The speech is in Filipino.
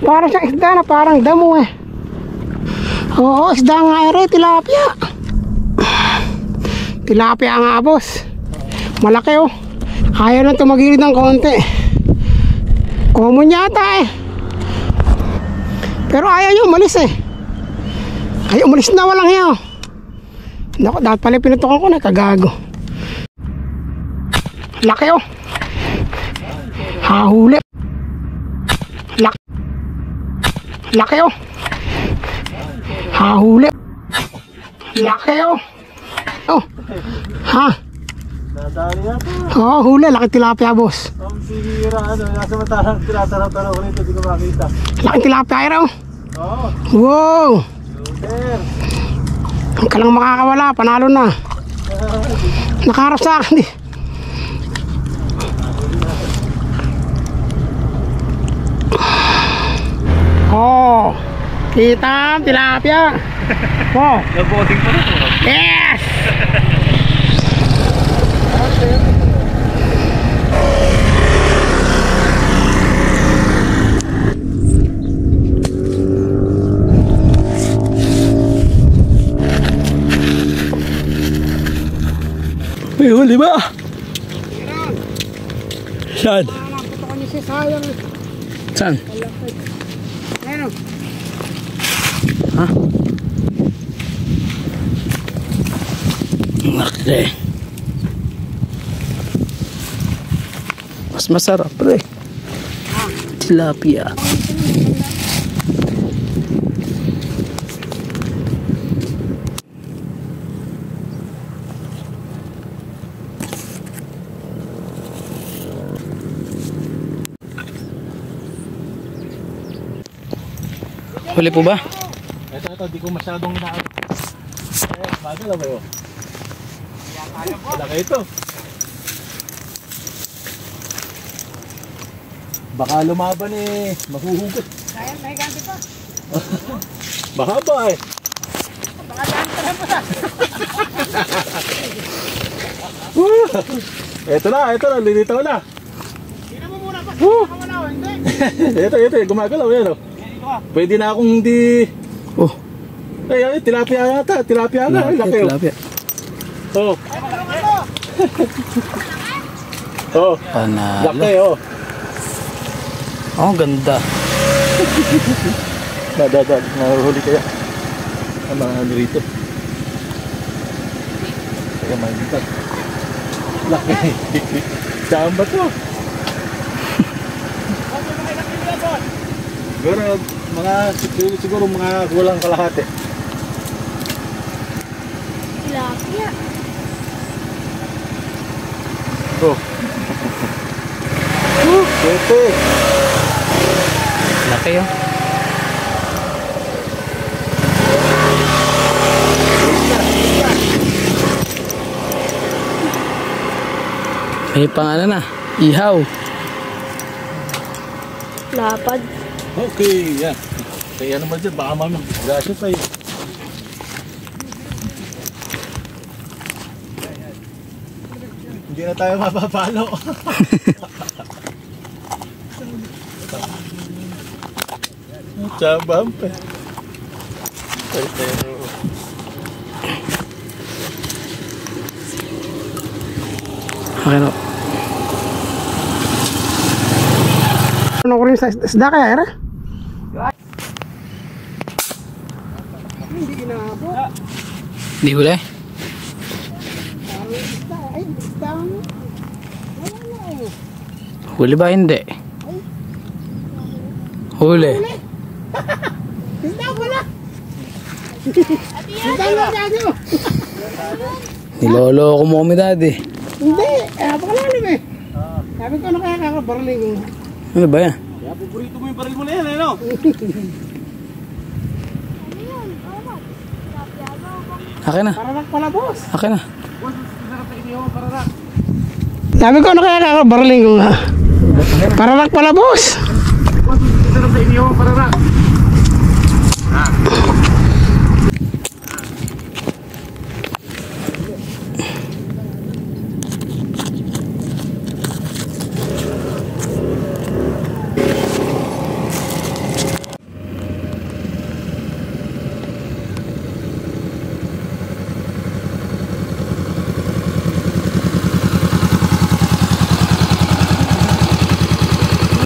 Parang siyang isda na parang damo eh. Oo, isda nga ere, tilapia. Tilapia nga boss. Malaki oh. Ayaw lang tumagilid ng konti. Common yata eh. Pero ayaw nyo umalis eh. Ay umalis na, walang hiya oh. Naku, dapat pala pinutukan ko na, kagago. Laki oh. Hahuli. Laki oh. Hahuli. Laki oh. Oh. Ha? Oo, huli. Laki tilapia boss. Ang sihira, ano, nasa matarang tinataraw-taraw ko rito, di ko makita. Laki tilapia ira oh. Oo. Wow. Super. Huwag ka lang makakawala, panalo na. Nakaharap sa akin eh. Oh, kita tilapia. Wow. Nag-boating pa rin. Yes. May huli ba? Saan? Naputo ko niya si sayang. Saan? Ayun. Ha? Okay. Mas masarap pre. Tilapia. Huli po ba? Ito, di ko masyadong inaano. Madala ba yun? Malaki ito. Baka lumaban eh, mahuhugot. Ayan, may ganti pa. Baka ba eh. Baka ganti pa. Ito na, lilitaw na. Tignan mo muna pa. Wala o, hindi. Ito, gumagalaw yan o. Pwede na akong hindi... Oh. Ay, tilapia yata. Tilapia na. Laki o. Tilapia. Oh. Ay, malungan mo. Oh. Panalo. Laki o. Oh, ganda. Nahuhuli kaya. Ang mga ano rito. Kaya magitan. Laki. Saan ba to? Siguro mga walang kalahati. Tilapia. Oh. Pwede. Laki oh. May pang ano na, ihaw. Lapad. Okay, yan. Kaya ano ba dyan? Baka mami. Gracias sa'yo. Hindi na tayo mapapalo. Chabampe. Pero... Okay no. Ano ko rin sa isda kaya ere? Hindi ginabot. Di huli? Parang isda. Ay, isda mo. Wala eh. Huli ba hindi? Huli. Isda pala. Isda mo daddy mo. Niloloko mo kami daddy. Hindi. Napakalalim eh. Sabi ko ano kaya kakabarling. Ano ba yan? Kaya paborito mo yung baril mo na yan, ano? Akin na. Pararak pala boss. Akin na. Sabi ko ano kaya kakabarling. Pararak pala boss. Sarap sa inyo, pararak.